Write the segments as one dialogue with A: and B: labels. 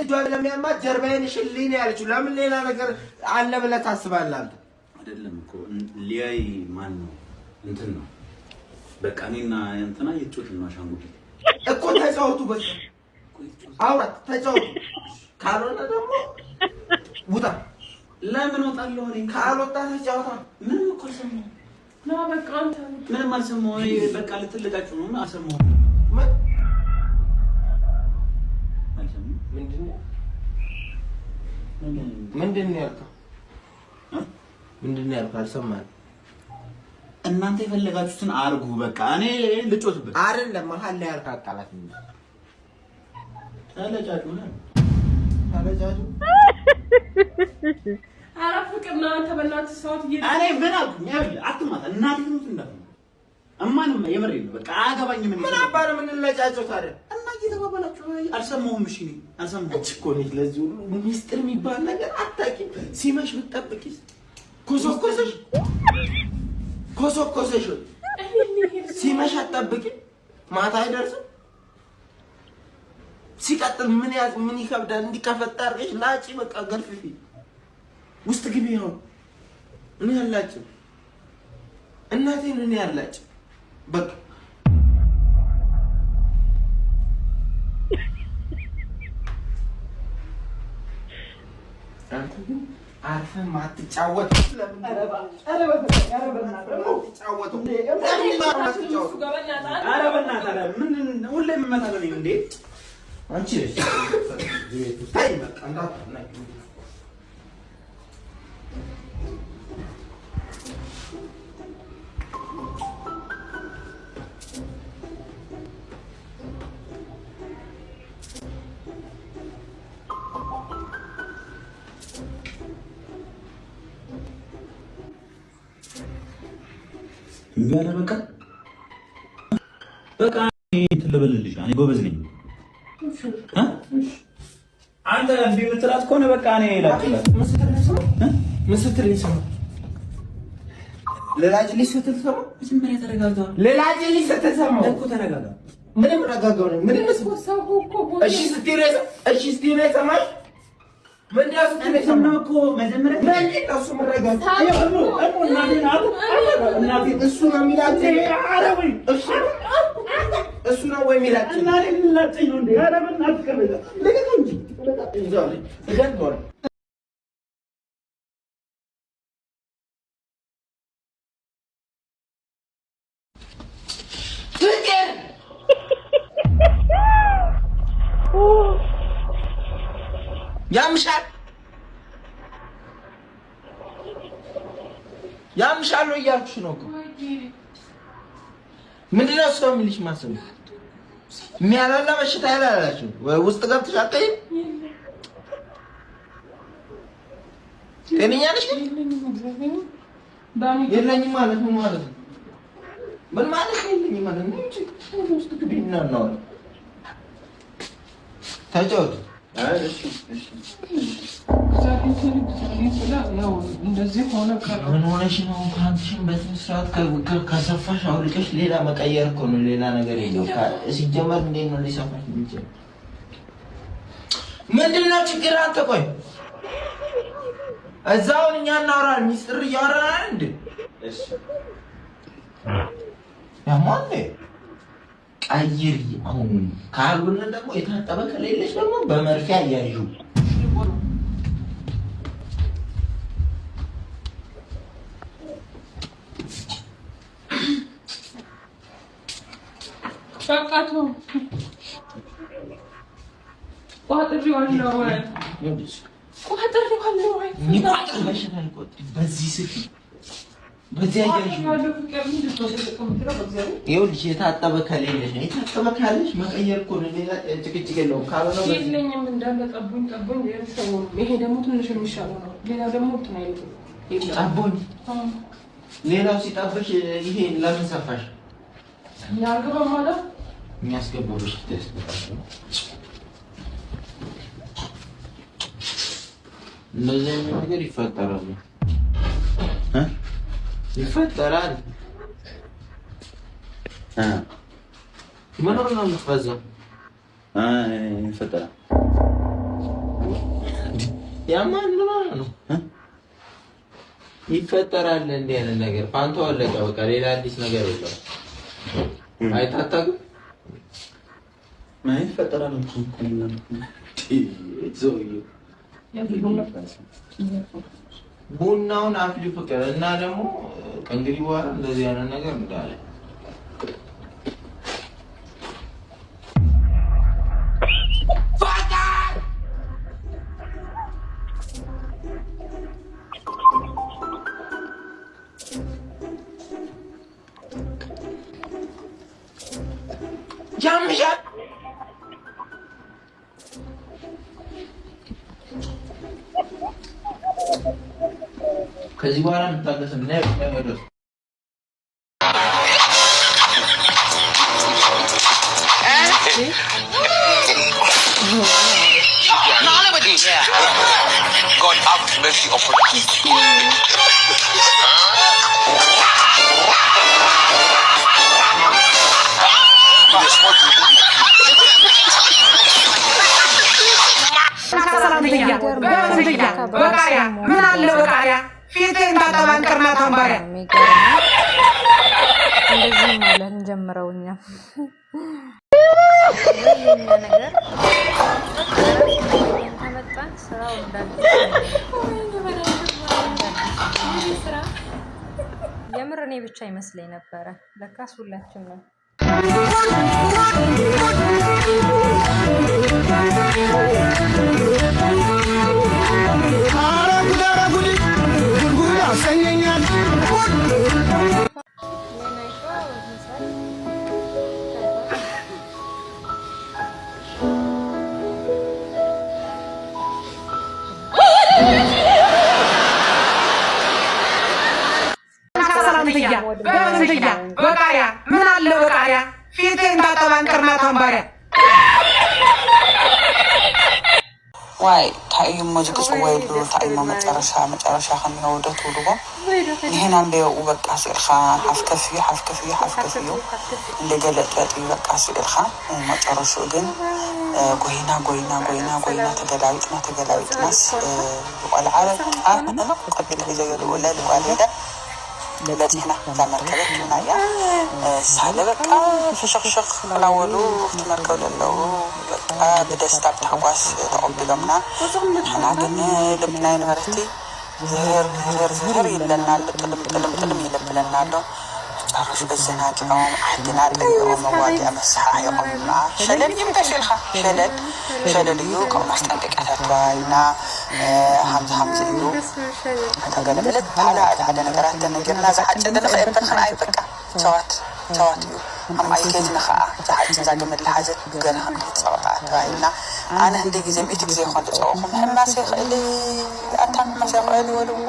A: ጆር ለሚያማት ጀርባዬን ሽልኝ ያለችው ለምን ሌላ ነገር አለ ብለህ ታስባለህ?
B: አይደለም እኮ ሊያይ ማን ነው እንትን ነው በቃ እኔና እንትና እየተጫወትን ነው አሻንጉሊት
A: እኮ ተጫወቱ በቃ አውራት ተጫወቱ ካልሆነ ደግሞ ውጣ ለምን ወጣለሁ እኔ ካልወጣ ተጫወታ ምንም እኮ ሰማሁ ነው በቃ አንተ ምንም አልሰማሁ በቃ ልትልቃችሁ ነው አሰማሁ ምንድነው ያልከው አልሰማህም
B: እናንተ የፈለጋችሁትን አርጉ በቃ እኔ ልጮትበት
A: አይደለም መሀል ላይ ያልከው አቃላት ነው ታለጃጁ
C: አራፍቅና አንተ በእናትህ ሰውት
B: እኔ ምን አልኩኝ አይደል አትማታ እናንተ ነው እንደው እማንም የምሬ ነው በቃ አገባኝ ምን
A: አባረ ምን ለጫጨው ታዲያ
B: እና እየተባባላችሁ አልሰማሁም እሺ እኔ አልሰማሁም
A: እኮ ነው ለዚህ ሁሉ ሚስጥር የሚባል ነገር አታውቂም ሲመሽ ብትጠብቂስ ኮሶኮሰሽ ሲመሽ አትጠብቂም ማታ አይደርስም ሲቀጥል ምን ይከብዳል እንዲከፈት አድርገሽ ላጪ በቃ ገልፍፊ ውስጥ ግቢ ነው እኔ ያላጭ እናቴን እኔ ያላጭ በቃ አንተ ግን አርፈን ማትጫወት ስለምን
B: ሁሌም መጣለኝ እንዴ
A: አንቺ ታይ በቃ እንዳትነቂ
B: እንጋራ በቃ ትልበልልሽ እኔ ጎበዝ ነኝ አንተ እንዴ የምትላት ከሆነ በቃ እኔ ላጭላት
A: ምን ስትል ለላጅልሽ ስትሰማ
B: መጀመሪያ ተረጋጋ
A: ለላጅልሽ ስትሰማ
B: እኮ ተረጋጋ
A: ምንም ረጋጋው ነው ምንም እሺ ስትይ ሰማሽ ምን ያስፈልግም ነው እኮ መጀመሪያ ምን እሱ መረጋጋት እናቴ እሱ ነው የሚላት አረብ እሱ ነው ወይ የሚላት እናቴ ልላጭኝ ነው እንዴ ኧረ በእናትህ ከበዛ ለምን እንጂ ይዛው ይገርማል ያምሻል ነው እያልኩሽ ነው እኮ ምንድነው ሰው የሚልሽ ማሰብ የሚያላላ በሽታ ያላላችሁ ውስጥ ገብተሽ አትይም ጤነኛ ነሽ የለኝም ማለት ነው ምን ማለት የለኝም ማለት ነው ውስጥ ግቢና ነው ታጫውት እንደዚህ ሆነ ምን ሆነሽ ነው ፓንትሽን በስንት ሰዓት ከሰፋሽ አውልቀሽ ሌላ መቀየር እኮ ነው ሌላ ነገር የለው ሲጀመር እንዴት ነው ሊሰፋሽ የሚችለው ምንድነው ችግር አንተ ቆይ እዛው እኛ እናወራለን ሚስጥር እያወራን እንዴ እሺ ያማለ ቀይር አሁን ካልሆነ ደግሞ የታጠበ ከሌለሽ ደግሞ በመርፌ አያይዡ
C: በቃቱ ቋጥሪዋለሁ ወይ
A: ይቋጥር በሽታል ቆጥሪ በዚህ ስቲ በዚህ አያይዡ ይኸውልሽ የታጠበ ከሌለሽ የታጠበ ካለሽ መቀየር እኮ ነው ሌላ ጭቅጭቅ የለውም ካልሆነ
C: የለኝም እንዳለ ጠቡኝ ይሄ ደግሞ ትንሽ የሚሻለው ነው ሌላ ደግሞ ትናይሉ
A: ጠቡኝ ሌላው ሲጠብሽ ይሄ ለምን ሰፋሽ
C: ያርገባ ማለት
A: የሚያስገባው በሽታ ያስገባሽ እንደዚህ አይነት ነገር ይፈጠራል ይፈጠራል መኖር ነው የምትፈዘው
B: ይፈጠራል
D: ያማን ነው ይፈጠራል እንዴ ያለ ነገር ፓንቶ አለቀ በቃ ሌላ አዲስ ነገር የለም አይታጣም
B: ማን ይፈጠራል እንኳን ዞዩ
D: ቡናውን አፍሊ ፍቅር እና ደግሞ ከእንግዲህ በኋላ እንደዚህ አይነት ነገር እንዳለ
A: ያምሻል
D: ከዚህ በኋላ እንታገስም ነው ያለው
E: God have mercy upon us.
A: በቃሪያ ምን አለ በቃሪያ ፊቴ እንዳጠባን ቅርናት አምባሪያ
F: እንደዚህ ማለት እንጀምረውኛ ነገር ተመጣን ስራው የምር እኔ ብቻ ይመስለኝ ነበረ ለካስ ሁላችን ነው
A: በቃሪያ ምን አለ በቃሪያ ፊቴ እንዳጠባን ቅርናት አምባሪያ
G: واي تايم مزقص ويلو تايم مጨረሻ ከሚወደው ትውልጎ ይሄን አንዴ ወበቃ ሲልኻ حفكفيو እንደገለጠጥ ይበቃ ሲልኻ መጨረሻው ግን ጎይና ተገላቢጥናስ ወላ ዓረብ አና ቀጥል ይዘገሉ ወላ ወላዳ ለጥና ተመርከበት ናያ ሳለ በቃ ፍሽክሽክ ብላወሉ ተመርከለለው በቃ በደስታ ተጓስ ተቆብለምና حنا ልብና ዩኒቨርሲቲ ዘር ይለናል ጥልም ይለብለናል ጨርሽ በዘናጭው አድና ለየው መዋቂያ መስሐ የቆምና ሸለል ይምተሽልኻ ሸለልዩ ከማስጠንቀቂያታቷይና ሀምዛ እዩ ተገለለት ባላ ነገራት ተነገርና ዘሐጨደ ለኸይበርኸን አይበቃ ቸዋት እዩ አም አይከዝ ነኻ ዘሐጨደ ለሐዘት ገና ጸዋታይና አነ እንደ ጊዜ ምት ጊዜ ሆነ ጸውኹም ህማሴ ኸሊ አታም መሰኸሊ ወልዎ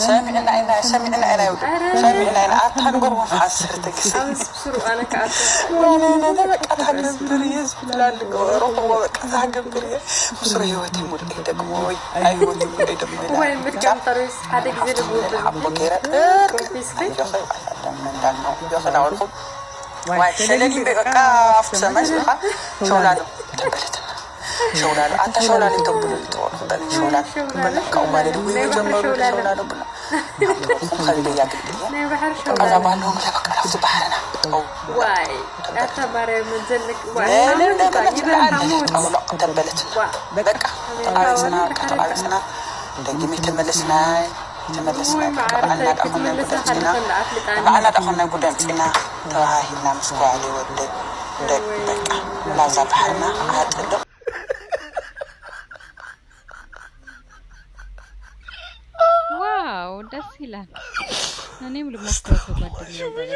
G: ሰሚዕና አይና አታን ጎርሞ ሐሰርተ ጊዜ
C: ስሩ አነ ካአተ
G: وانا በቃ ታገብርየስ ይላል ሮቆ በቃ ታገብርየ ስሩ ህይወት ሙሉ ደግሞ አይሆን ደግሞ
C: ወይ ምርጫም ተርስ ሓደ ጊዜ ደግሞ
G: አቦኬራ እንዳልነው ያፈላውልኩ ዋይ ሸለሊ በቃ አፍሰማሽ ሾላሎ ተበለተ ሾላሎ አንተ ሾላሎ ተብሎ ተወርበን ሾላሎ በለካው ማለት ነው የጀመሩ ሾላሎ ብላ خلي ياكل
C: ናይ ባህር ሾላሎ
G: ከዛ ባለው ለበቃ ለፍት ባህርና
C: ዋይ አታባረ ምንዘልክ ዋይ
G: አውላ ተበለተ በቃ ተቃረስና እንደግሜ ተመለስና أنا دخلنا قدامنا تواهينا مسكوالي ودك بقى لا زبحنا عاد
F: ዋው ደስ ይላል እኔም ልሞክረው ጓደኛዬ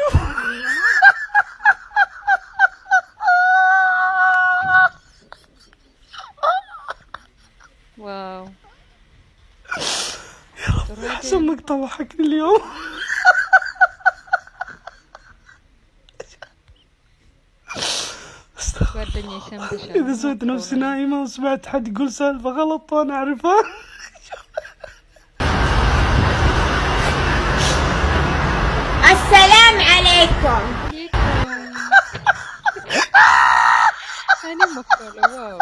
F: واو
A: سمك طوحك اليوم إذا سويت نفسي نايمة وسمعت حد يقول سالفة غلط وأنا أعرفها
H: السلام عليكم
F: أنا مكتوبة واو